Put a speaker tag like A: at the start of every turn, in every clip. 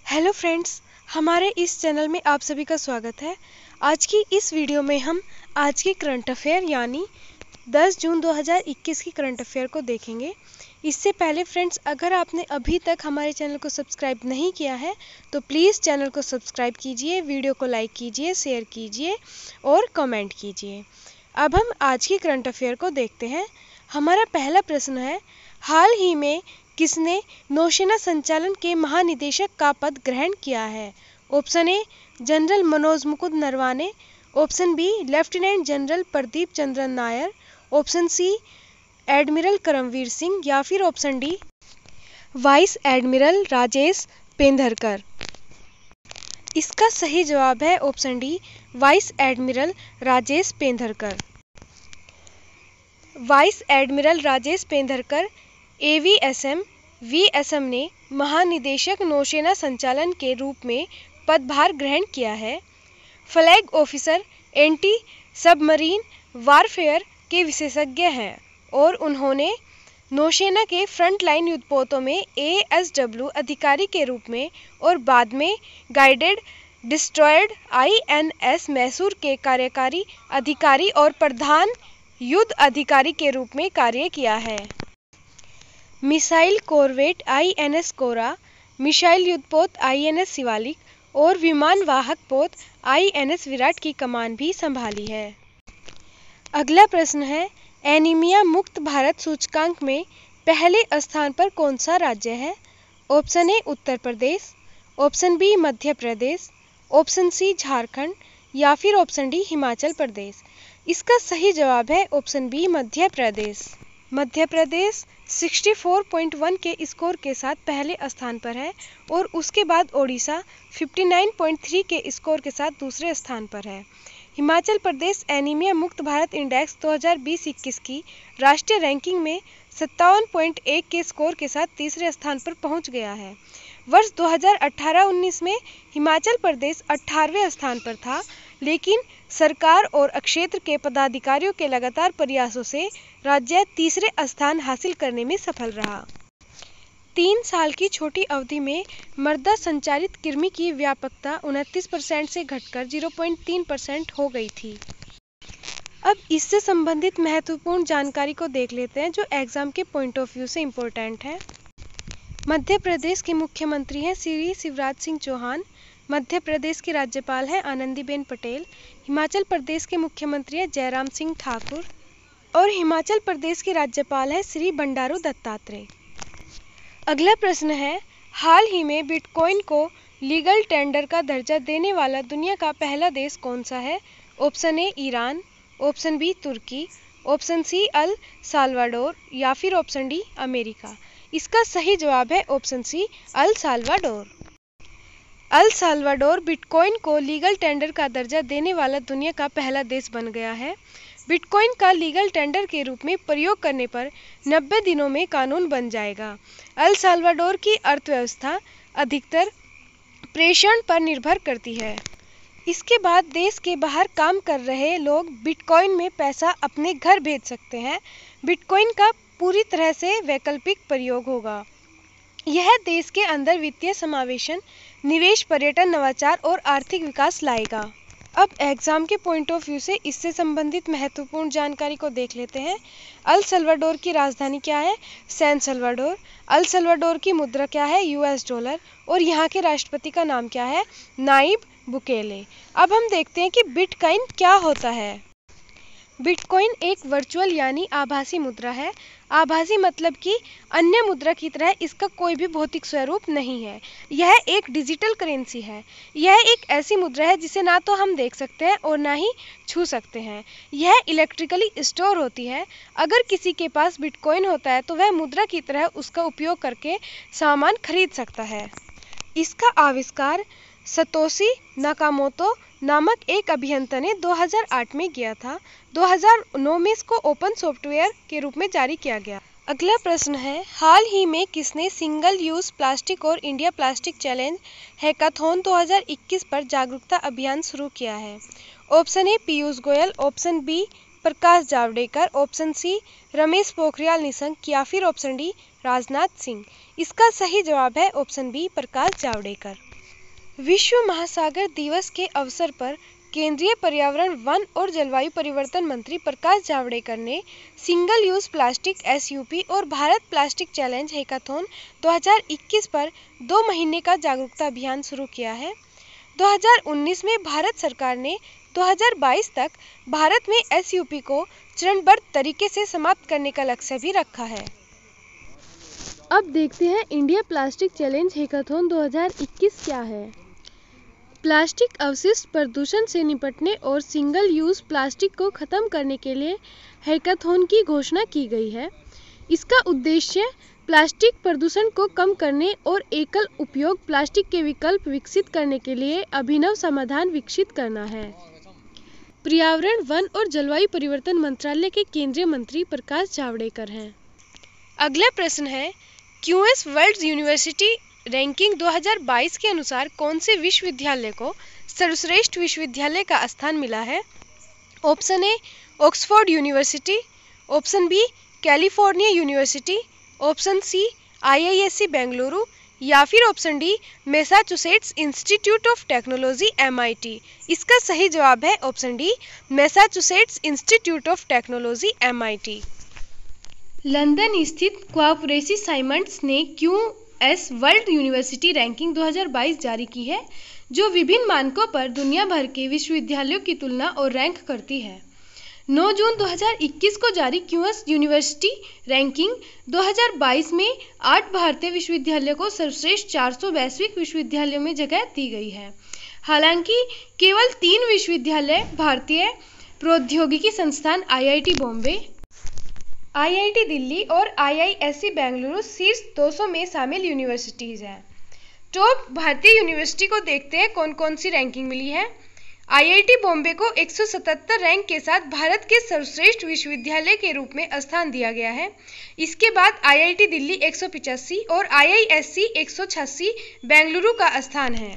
A: Hello friends, हमारे इस channel में आप सभी का स्वागत है। आज की इस वीडियो में हम आज के करंट अफेयर यानी 10 जून 2021 की करंट अफेयर को देखेंगे। इससे पहले फ्रेंड्स, अगर आपने अभी तक हमारे चैनल को सब्सक्राइब नहीं किया है तो प्लीज़ चैनल को सब्सक्राइब कीजिए, वीडियो को लाइक कीजिए, शेयर कीजिए और कमेंट कीजिए। अब हम आज की करंट अफेयर को देखते हैं। हमारा पहला प्रश्न है, हाल ही में किसने नौसेना संचालन के महानिदेशक का पद ग्रहण किया है? Option A general Manoj Mukund Naravane, option B lieutenant general Pradeep Chandran Nair, option C admiral Karambir Singh या फिर option D vice admiral Rajesh Pendharkar. इसका सही जवाब है option D vice admiral Rajesh Pendharkar. Vice admiral Rajesh Pendharkar AVSM VSM ने महानिदेशक नौसेना संचालन के रूप में पदभार ग्रहण किया है। Flag officer anti submarine warfare के विशेषज्ञ हैं और उन्होंने नौसेना के फ्रंटलाइन युद्धपोतों में एएसडब्ल्यू अधिकारी के रूप में और बाद में गाइडेड डिस्ट्रॉयड आईएनएस मैसूर के कार्यकारी अधिकारी और प्रधान युद्ध अधिकारी के रूप में कार्य किया है। मिसाइल कॉरवेट आईएनएस कोरा, मिसाइल युद्धपोत आईएनएस शिवालिक और विमान वाहक पोत आईएनएस विराट की कमान भी संभाली है। अगला प्रश्न है, एनीमिया मुक्त भारत सूचकांक में पहले स्थान पर कौन सा राज्य है? Option A Uttar Pradesh, option B Madhya Pradesh, option C Jharkhand या फिर ऑप्शन डी हिमाचल प्रदेश। इसका सही जवाब है ऑप्शन बी मध्य प्रदेश। मध्य प्रदेश 64.1 के स्कोर के साथ पहले स्थान पर है और उसके बाद ओडिशा 59.3 के स्कोर के साथ दूसरे स्थान पर है। हिमाचल प्रदेश एनीमिया मुक्त भारत इंडेक्स 2020-21 की राष्ट्रीय रैंकिंग में 57.1 के स्कोर के साथ तीसरे स्थान पर पहुंच गया है। वर्ष 2018-19 में हिमाचल प्रदेश 18वें स्थान पर था, लेकिन सरकार और क्षेत्र के पदाधिकारियों के लगातार प्रयासों से राज्य तीसरे स्थान हासिल करने में सफल रहा। 3 साल की छोटी अवधि में मर्दा संचारित कृमि की व्यापकता 29% से घटकर 0.3% हो गई थी। अब इससे संबंधित महत्वपूर्ण जानकारी को देख लेते हैं जो एग्जाम के पॉइंट ऑफ व्यू से इम्पोर्टेंट है। मध्य प्रदेश के मुख्यमंत्री हैं श्री शिवराज सिंह चौहान, मध्य प्रदेश की राज्यपाल हैं आनंदीबेन पटेल, हिमाचल प्रदेश के मुख्यमंत्री हैं जयराम सिंह ठाकुर और हिमाचल प्रदेश की राज्यपाल है श्री बंडारू दत्तात्रेय। अगला प्रश्न है, हाल ही में बिटकॉइन को लीगल टेंडर का दर्जा देने वाला दुनिया का पहला देश कौन सा है? Option A Iran, option B तुर्की, ऑप्शन सी अल साल्वाडोर या फिर ऑप्शन डी अमेरिका। इसका सही जवाब है option C El Salvador. El Salvador bitcoin को लीगल टेंडर का दर्जा देने वाला दुनिया का पहला देश बन गया है। बिटकॉइन का लीगल टेंडर के रूप में प्रयोग करने पर 90 दिनों में कानून बन जाएगा। अल साल्वाडोर की अर्थव्यवस्था अधिकतर प्रेषण पर निर्भर करती है। इसके बाद देश के बाहर काम कर रहे लोग बिटकॉइन में पैसा अपने घर भेज सकते हैं। बिटकॉइन का पूरी तरह से वैकल्पिक प्रयोग होगा। यह देश के अंदर वित्तीय समावेशन, निवेश, पर्यटन, नवाचार और आर्थिक विकास लाएगा। अब एग्जाम के पॉइंट ऑफ व्यू से इससे संबंधित महत्वपूर्ण जानकारी को देख लेते हैं। अल सल्वाडोर की राजधानी क्या है? San Salvador. अल सल्वाडोर की मुद्रा क्या है? US dollar. और यहाँ के राष्ट्रपति का नाम क्या है? नाइब बुकेले। अब हम देखते हैं कि बिटकॉइन क्या होता है। बिटकॉइन एक वर्चुअल यानी आभासी मुद्रा है। आभासी मतलब कि अन्य मुद्रा की तरह इसका कोई भी भौतिक स्वरूप नहीं है। यह एक डिजिटल करेंसी है। यह एक ऐसी मुद्रा है जिसे ना तो हम देख सकते हैं और ना ही छू सकते हैं। यह इलेक्ट्रिकली स्टोर होती है। अगर किसी के पास बिटकॉइन होता है तो वह मुद्रा की तरह उसका उपयोग करके सामान खरीद सकता है। इसका आविष्कार सतोशी नाकामोतो नामक एक अभियंता ने 2008 में किया था। 2009 में इसको ओपन सॉफ्टवेयर के रूप में जारी किया गया। अगला प्रश्न है, हाल ही में किसने सिंगल यूज प्लास्टिक और इंडिया प्लास्टिक चैलेंज हैकाथॉन 2021 पर जागरूकता अभियान शुरू किया है? Option A Piyush Goyal, option B Prakash Javadekar, option C Ramesh Pokhriyal Nishank या फिर ऑप्शन डी राजनाथ सिंह। इसका सही जवाब है ऑप्शन बी प्रकाश जावड़ेकर। विश्व महासागर दिवस के अवसर पर केंद्रीय पर्यावरण, वन और जलवायु परिवर्तन मंत्री प्रकाश जावड़ेकर ने सिंगल यूज प्लास्टिक (SUP) और भारत प्लास्टिक चैलेंज हैकाथॉन 2021 पर 2 महीने का जागरूकता अभियान शुरू किया है। 2019 में भारत सरकार ने 2022 तक भारत में SUP को चरणबद्ध तरीके से समाप्त करने का लक्ष्य भी रखा है। अब देखते हैं इंडिया प्लास्टिक चैलेंज हैकाथॉन 2021 क्या है। प्लास्टिक अवशिष्ट प्रदूषण से निपटने और सिंगल यूज प्लास्टिक को खत्म करने के लिए हैकाथॉन की घोषणा की गई है। इसका उद्देश्य प्लास्टिक प्रदूषण को कम करने और एकल उपयोग प्लास्टिक के विकल्प विकसित करने के लिए अभिनव समाधान विकसित करना है। पर्यावरण, वन और जलवायु परिवर्तन मंत्रालय के केंद्रीय मंत्री प्रकाश जावड़ेकर हैं। अगला प्रश्न है, QS वर्ल्ड यूनिवर्सिटी रैंकिंग 2022 के अनुसार कौन से विश्वविद्यालय को सर्वश्रेष्ठ विश्वविद्यालय का स्थान मिला है? Option A Oxford University, option B California University, option C IISc Bengaluru या फिर option D Massachusetts Institute of Technology MIT। इसका सही जवाब है option D Massachusetts Institute of Technology MIT। London स्थित क्वापरेसी साइमंड्स ने QS वर्ल्ड यूनिवर्सिटी रैंकिंग 2022 जारी की है, जो विभिन्न मानकों पर दुनिया भर के विश्वविद्यालयों की तुलना और रैंक करती है। 9 जून 2021 को जारी QS यूनिवर्सिटी रैंकिंग 2022 में 8 भारतीय विश्वविद्यालयों को सर्वश्रेष्ठ 400 वैश्विक विश्वविद्यालयों में जगह दी गई है। हालांकि केवल 3 विश्वविद्यालय भारतीय प्रौद्योगिकी संस्थान IIT बॉम्बे, IIT दिल्ली और IISc बेंगलुरु शीर्ष 200 में शामिल यूनिवर्सिटीज हैं। टॉप भारतीय यूनिवर्सिटी को देखते हैं कौन कौन सी रैंकिंग मिली है। IIT बॉम्बे को 177 रैंक के साथ भारत के सर्वश्रेष्ठ विश्वविद्यालय के रूप में स्थान दिया गया है। इसके बाद IIT दिल्ली 185 और IISc 186 बेंगलुरु का स्थान है।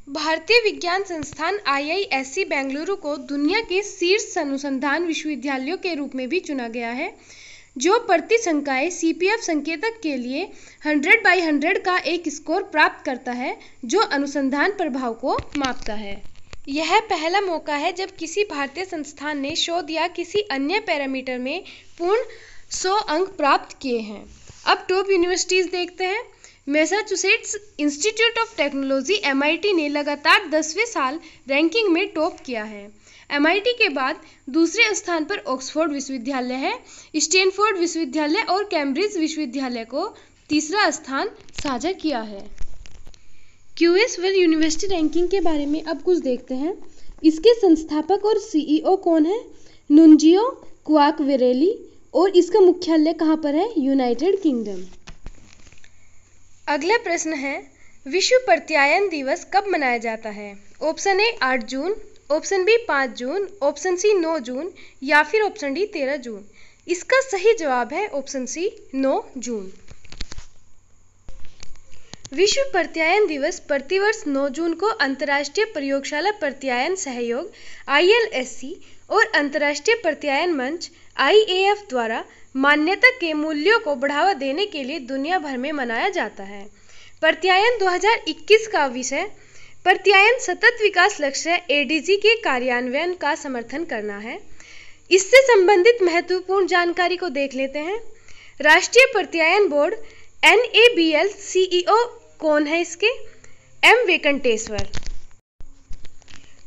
A: भारतीय विज्ञान संस्थान IISc बेंगलुरु को दुनिया के शीर्ष अनुसंधान विश्वविद्यालयों के रूप में भी चुना गया है, जो प्रति संकाय CPF संकेतक के लिए 100/100 का एक स्कोर प्राप्त करता है, जो अनुसंधान प्रभाव को मापता है। यह पहला मौका है जब किसी भारतीय संस्थान ने शोध या किसी अन्य पैरामीटर में पूर्ण 100 अंक प्राप्त किए हैं। अब टॉप यूनिवर्सिटीज देखते हैं। Massachusetts Institute of Technology MIT ने लगातार 10वें साल रैंकिंग में टॉप किया है। MIT के बाद दूसरे स्थान पर ऑक्सफोर्ड विश्वविद्यालय है। स्टैनफोर्ड विश्वविद्यालय और कैम्ब्रिज विश्वविद्यालय को तीसरा स्थान साझा किया है। QS वर्ल्ड यूनिवर्सिटी रैंकिंग के बारे में अब कुछ देखते हैं। इसके संस्थापक और CEO कौन है? नुंजियो क्वाकवेरेली। और इसका मुख्यालय कहाँ पर है? United kingdom. अगला प्रश्न है, विश्व प्रत्यायन दिवस कब मनाया जाता है? ऑप्शन ए 8 जून, ऑप्शन बी 5 जून, ऑप्शन सी 9 जून या फिर ऑप्शन डी 13 जून। इसका सही जवाब है ऑप्शन सी 9 जून। विश्व प्रत्यायन दिवस प्रतिवर्ष 9 जून को अंतर्राष्ट्रीय प्रयोगशाला प्रत्यायन सहयोग ILSC और अंतर्राष्ट्रीय प्रत्यायन मंच IAF द्वारा मान्यता के मूल्यों को बढ़ावा देने के लिए दुनिया भर में मनाया जाता है। प्रत्यायन 2021 का विषय प्रत्यायन सतत विकास लक्ष्य ADG के कार्यान्वयन का समर्थन करना है। इससे संबंधित महत्वपूर्ण जानकारी को देख लेते हैं। राष्ट्रीय प्रत्यायन बोर्ड NABL CEO कौन है इसके? M वेंकटेश्वर।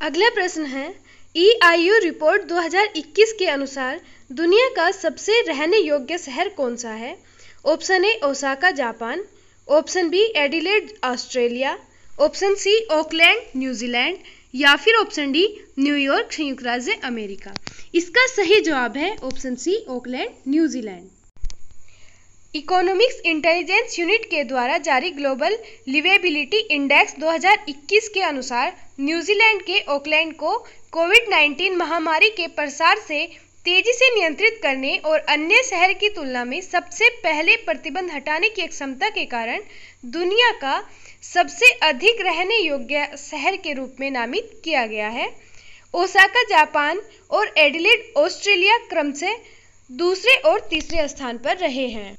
A: अगला प्रश्न है, EIU रिपोर्ट 2021 के अनुसार दुनिया का सबसे रहने योग्य शहर कौन सा है? Option A Osaka Japan, option B Adelaide Australia, option C Auckland New Zealand या फिर ऑप्शन डी न्यूयॉर्क संयुक्त राज्य अमेरिका। इसका सही जवाब है option C Auckland New Zealand. Economics intelligence unit के द्वारा जारी ग्लोबल लिवेबिलिटी इंडेक्स 2021 के अनुसार न्यूजीलैंड के ऑकलैंड को कोविड-19 महामारी के प्रसार से तेजी से नियंत्रित करने और अन्य शहर की तुलना में सबसे पहले प्रतिबंध हटाने की क्षमता के कारण दुनिया का सबसे अधिक रहने योग्य शहर के रूप में नामित किया गया है। ओसाका जापान और एडिलेड ऑस्ट्रेलिया क्रमशः दूसरे और तीसरे स्थान पर रहे हैं।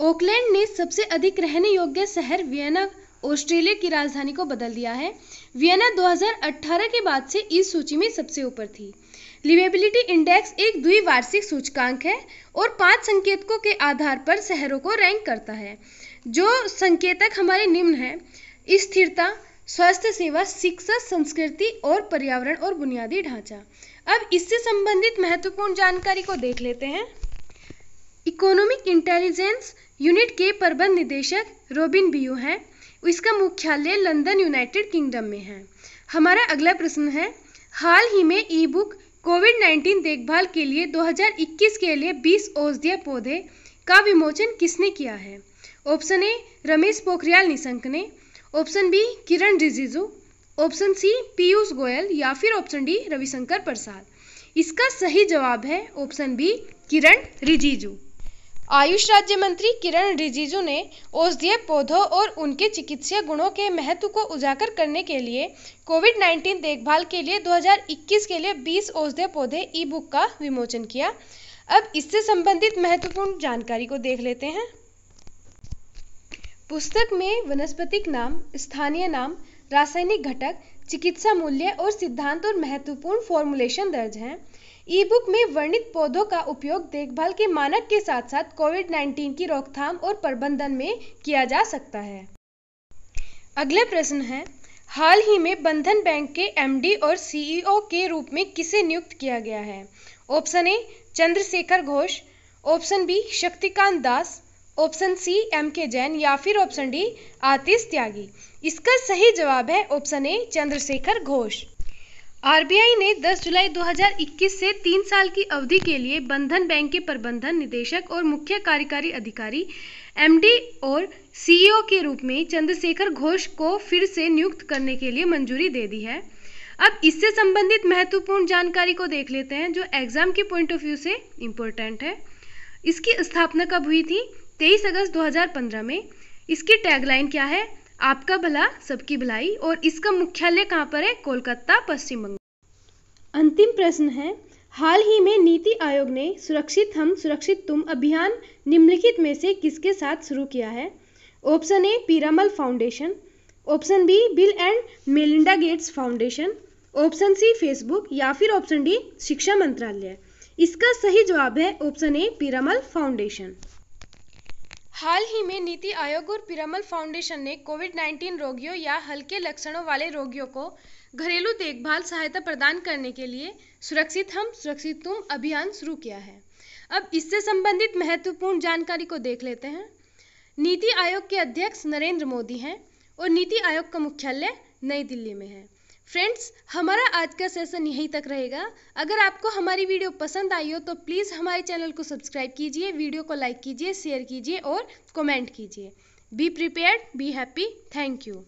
A: ऑकलैंड ने सबसे अधिक रहने योग्य शहर वियना ऑस्ट्रेलिया की राजधानी को बदल दिया है। वियना 2018 के बाद से इस सूची में सबसे ऊपर थी। लिवेबिलिटी इंडेक्स एक द्विवार्षिक सूचकांक है और 5 संकेतकों के आधार पर शहरों को रैंक करता है। जो संकेतक हमारे निम्न हैं: स्थिरता, स्वास्थ्य सेवा, शिक्षा, संस्कृति और पर्यावरण और बुनियादी ढांचा। अब इससे संबंधित महत्वपूर्ण जानकारी को देख लेते हैं। इकोनॉमिक इंटेलिजेंस यूनिट के प्रबंध निदेशक रॉबिन बियू हैं। इसका मुख्यालय लंदन, यूनाइटेड किंगडम में है। हमारा अगला प्रश्न है, हाल ही में ई बुक कोविड-19 देखभाल के लिए 2021 के लिए 20 औषधीय पौधे का विमोचन किसने किया है? ऑप्शन ए रमेश पोखरियाल निशंक ने, ऑप्शन बी किरण रिजिजू, ऑप्शन सी पीयूष गोयल या फिर ऑप्शन डी रविशंकर प्रसाद। इसका सही जवाब है ऑप्शन बी किरण रिजिजू। आयुष राज्य मंत्री किरण रिजिजू ने औषधीय पौधों और उनके चिकित्सीय गुणों के महत्व को उजागर करने के लिए कोविड-19 देखभाल के लिए 2021 के लिए 20 औषधीय पौधे ई बुक का विमोचन किया। अब इससे संबंधित महत्वपूर्ण जानकारी को देख लेते हैं। पुस्तक में वनस्पतिक नाम, स्थानीय नाम, रासायनिक घटक, चिकित्सा मूल्य और सिद्धांत और महत्वपूर्ण फॉर्मुलेशन दर्ज हैं। ई बुक में वर्णित पौधों का उपयोग देखभाल के मानक के साथ साथ कोविड-19 की रोकथाम और प्रबंधन में किया जा सकता है। अगला प्रश्न है, हाल ही में बंधन बैंक के एमडी और सीईओ के रूप में किसे नियुक्त किया गया है? Option A Chandrashekhar Ghosh, option B Shaktikanta Das, option C M K Jain या फिर ऑप्शन डी आतिश त्यागी। इसका सही जवाब है option A Chandrashekhar Ghosh. RBI ने 10 जुलाई 2021 से 3 साल की अवधि के लिए बंधन बैंक के प्रबंधन निदेशक और मुख्य कार्यकारी अधिकारी एमडी और सीईओ के रूप में चंद्रशेखर घोष को फिर से नियुक्त करने के लिए मंजूरी दे दी है। अब इससे संबंधित महत्वपूर्ण जानकारी को देख लेते हैं जो एग्जाम के पॉइंट ऑफ व्यू से इम्पोर्टेंट है। इसकी स्थापना कब हुई थी? 23 अगस्त 2015 में। इसकी टैगलाइन क्या है? आपका भला सबकी भलाई। और इसका मुख्यालय कहाँ पर है? कोलकाता, पश्चिम बंगाल। अंतिम प्रश्न है, हाल ही में नीति आयोग ने सुरक्षित हम सुरक्षित तुम अभियान निम्नलिखित में से किसके साथ शुरू किया है? Option A Piramal foundation, option B Bill and Melinda Gates foundation, option C Facebook या फिर ऑप्शन डी शिक्षा मंत्रालय। इसका सही जवाब है ऑप्शन ए पीरामल फाउंडेशन। हाल ही में नीति आयोग और पीरामल फाउंडेशन ने कोविड-19 रोगियों या हल्के लक्षणों वाले रोगियों को घरेलू देखभाल सहायता प्रदान करने के लिए सुरक्षित हम सुरक्षित तुम अभियान शुरू किया है। अब इससे संबंधित महत्वपूर्ण जानकारी को देख लेते हैं। नीति आयोग के अध्यक्ष नरेंद्र मोदी हैं और नीति आयोग का मुख्यालय नई दिल्ली में है। फ्रेंड्स, हमारा आज का सेशन यहीं तक रहेगा। अगर आपको हमारी वीडियो पसंद आई हो तो प्लीज़ हमारे चैनल को सब्सक्राइब कीजिए, वीडियो को लाइक कीजिए, शेयर कीजिए और कमेंट कीजिए। Be prepared, be happy. Thank you.